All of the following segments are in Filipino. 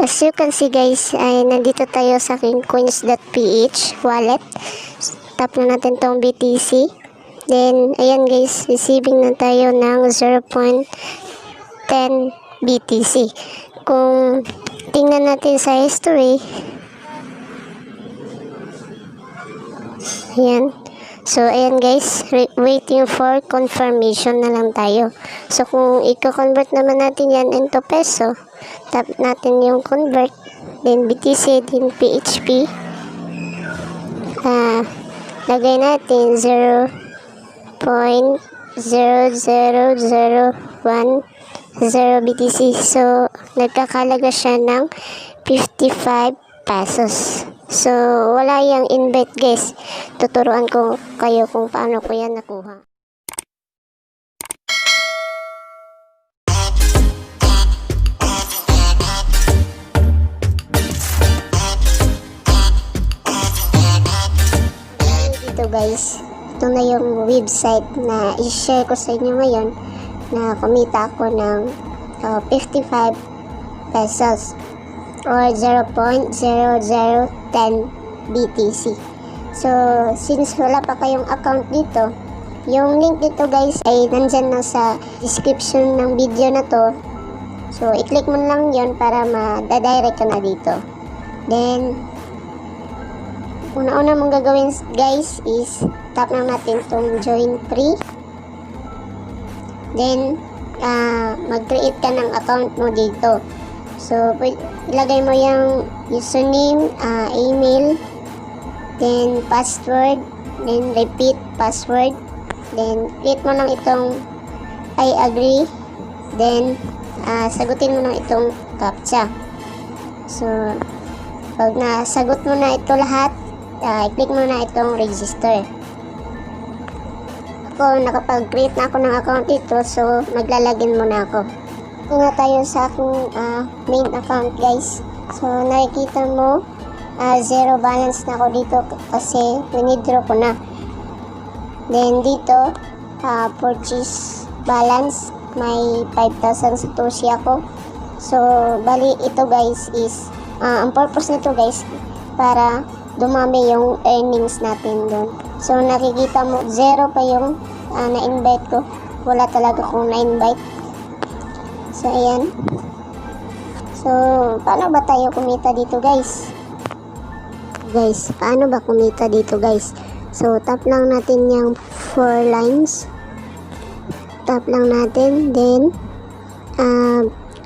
As you can see guys, ay nandito tayo sa aking COINS.PH wallet. Tap na natin tong BTC. Then, ayan guys, receiving na tayo ng 0.10 BTC. Kung tingnan natin sa history, ayan. So, ayan guys, waiting for confirmation na lang tayo. So, kung i-convert naman natin yan into peso, tap natin yung convert, then BTC, then PHP. Lagay natin 0.00010 BTC. So, nagkakalaga siya ng 55 pesos. So, wala yung invite guys. Tuturuan ko kayo kung paano ko yan nakuha. Dito guys, ito na yung website na i-share ko sa inyo ngayon na kumita ako ng 55 pesos. Or 0.0010 BTC. So, since wala pa kayong account dito, yung link dito guys ay nandyan na sa description ng video na to. So, i-click mo lang yon para ma-direct ka na dito. Then, una-una mong gagawin guys is tap lang natin itong join free. Then, mag-create ka ng account mo dito. So, ilagay mo yung username, email, then password, then repeat password, then click mo lang itong I agree, then sagutin mo lang itong CAPTCHA. So, pag nasagot mo na ito lahat, i-click mo na itong register. Ako, nakapag-create na ako ng account dito, so maglalagin muna ako. Nga tayo sa aking main account guys. So nakikita mo zero balance na ako dito kasi winidraw ko na. Then dito purchase balance, may 5,000 satoshi ako. So bali ito guys is ang purpose nito guys para dumami yung earnings natin doon. So nakikita mo zero pa yung na-invite ko, wala talaga akong na-invite. So, ayan. So, paano ba tayo kumita dito, guys? Guys, paano ba kumita dito, guys? So, tap lang natin yung 4 lines. Tap lang natin. Then,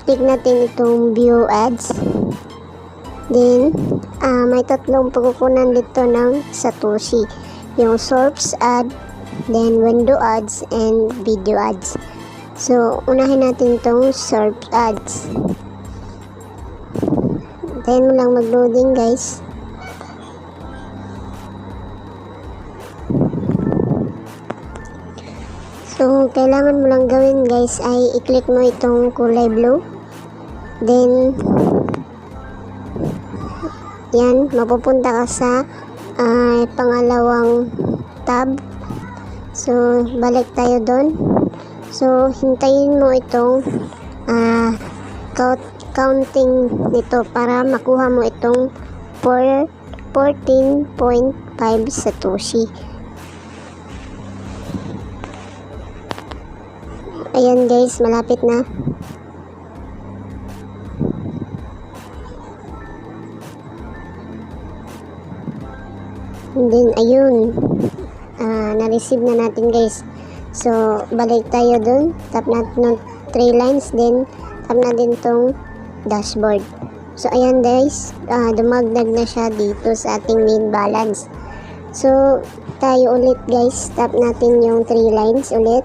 click natin itong view ads. Then, may tatlong pagkukunan dito ng satoshi. Yung source ad, then window ads, and video ads. So, unahin natin itong search ads. Then mo lang mag-loading guys. So, kailangan mo lang gawin guys ay i-click mo itong kulay blue. Then, yan, mapupunta ka sa pangalawang tab. So, balik tayo doon. So, hintayin mo itong counting nito para makuha mo itong 14.5 satoshi. Ayan guys, malapit na. And then, ayun. Na-receive na natin guys. So, balik tayo dun. Tap natin ng 3 lines. Then, tap natin tong dashboard. So, ayan guys. Dumagdag na siya dito sa ating main balance. So, tayo ulit guys. Tap natin yung 3 lines ulit.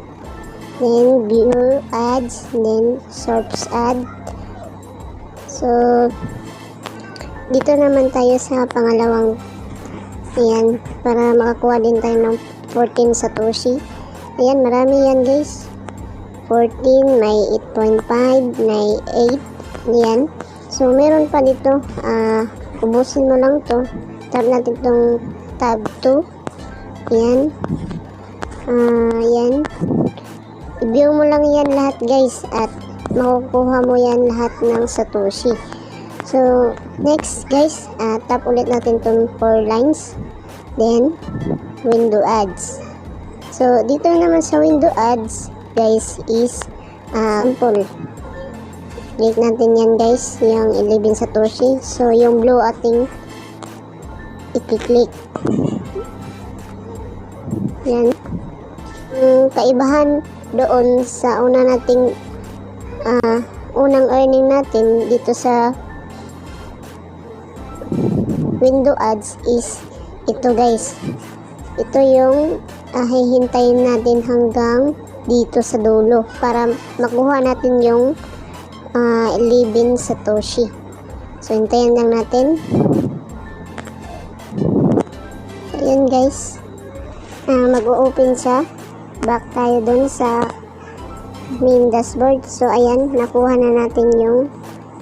Then, view ads. Then, source ad. So, dito naman tayo sa pangalawang. Ayan. Para makakuha din tayo ng 14 satoshi. Ayan, marami yan guys. 14, may 8.5, may 8. Ayan. So, meron pa dito. Ubusin mo lang to. Tap natin itong tab 2. Ayan. Ayan. I-view mo lang yan lahat guys. At makukuha mo yan lahat ng satoshi. So, next guys, tap ulit natin itong 4 lines. Then, window ads. So, dito naman sa window ads, guys, is sample. Click natin yan guys, yung 11 Satoshi. So, yung blue ating i-click. Yan. Yung kaibahan doon sa nating unang earning natin dito sa window ads is ito guys. Ito yung hihintayin natin hanggang dito sa dulo para makuha natin yung 11 Satoshi. So, hintayin lang natin. Ayan guys. Mag-o-open siya. Back tayo dun sa main dashboard. So, ayan. Nakuha na natin yung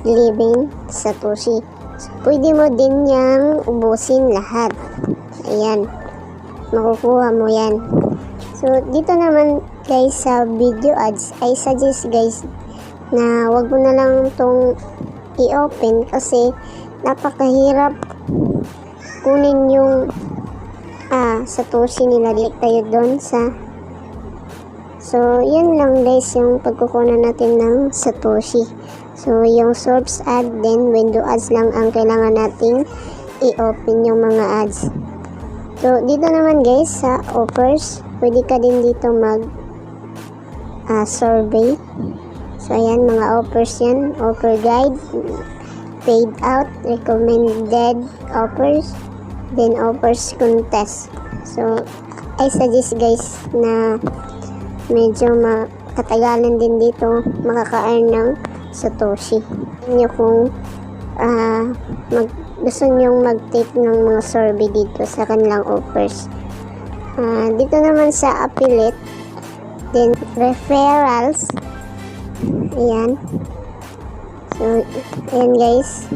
11 Satoshi. So, pwede mo din yang ubusin lahat. Ayan. Makukuha mo yan. So, dito naman guys sa video ads, I suggest guys na wag mo na lang itong i-open kasi napakahirap kunin yung Satoshi nila. Like tayo doon sa so yan lang guys yung pagkukunan natin ng Satoshi. So yung source ad then window ads lang ang kailangan nating i-open yung mga ads. So dito naman guys sa offers, pwede ka din dito mag survey. So ayan, mga offers yan, offer guide, paid out, recommended offers, then offers contest. So I suggest guys na medyo makatagalan din dito makaka-earn ng Satoshi. Inyo kung gusto nyong mag-take ng mga survey dito sa kanilang offers. Dito naman sa affiliate, then referrals. Ayan. So, ayan guys.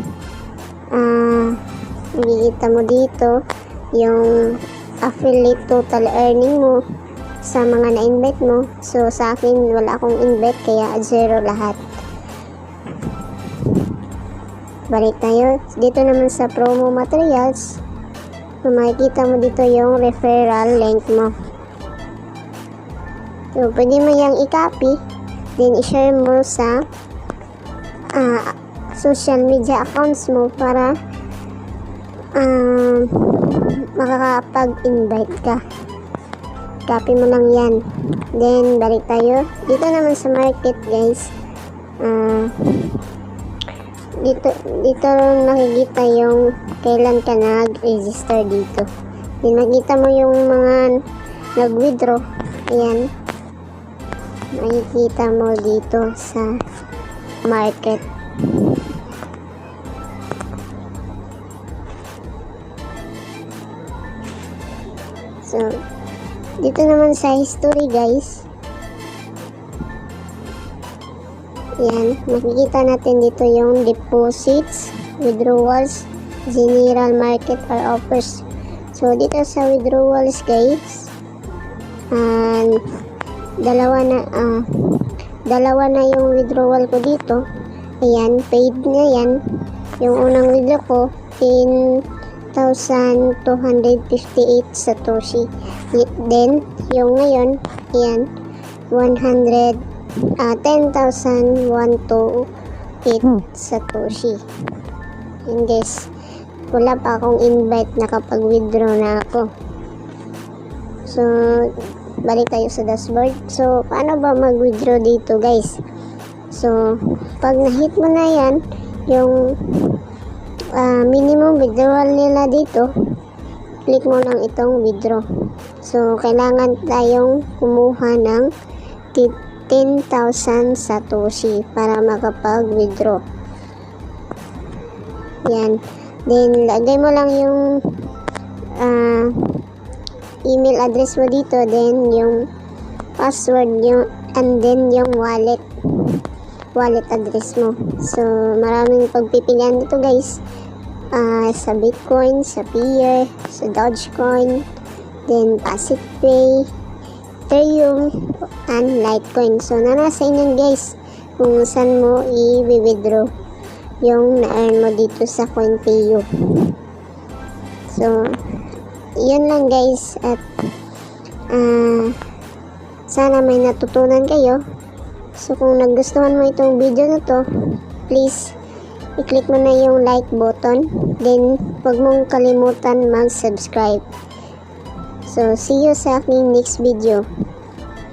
Makikita mo dito yung affiliate total earning mo sa mga na-invite mo. So, sa akin, wala akong invite kaya 0 lahat. Balik tayo. Dito naman sa promo materials, makikita mo dito yung referral link mo. So, pwede mo yung i-copy, then i-share mo sa social media accounts mo para makakapag-invite ka. Copy mo lang yan. Then, balik tayo. Dito naman sa market, guys. Dito nakikita yung kailan ka nag-register dito. Then, makita mo yung mga nag-withdraw. Ayan. Makikita mo dito sa market. So, dito naman sa history guys, yan, makikita natin dito yung deposits, withdrawals, general market or offers. So, dito sa withdrawals guys, dalawa na yung withdrawal ko dito. Ayan, paid na yan. Yung unang withdraw ko, 10,258 Satoshi. Then, yung ngayon, ayan, 10,128 Satoshi. And guys, wala pa akong invite, nakapag-withdraw na ako. So, balik tayo sa dashboard. So, paano ba mag-withdraw dito guys? So, pag na-hit mo na yan, yung minimum withdrawal nila dito, click mo lang itong withdraw. So, kailangan tayong kumuha ng 10,000 Satoshi para makapag-withdraw. Yan. Then, lagay mo lang yung email address mo dito, then yung password, and then yung wallet address mo. So, maraming pagpipilian dito guys. Sa Bitcoin, sa Peer, sa Dogecoin, then PassivPay, Ethereum, and Litecoin. So, nasa inyo guys kung saan mo i-withdraw yung na-earn mo dito sa COINPAYU. So, yun lang guys, at sana may natutunan kayo. So, kung nagustuhan mo itong video na to, please i-click mo na yung like button, then huwag mong kalimutan mag-subscribe. So, see you sa aking next video.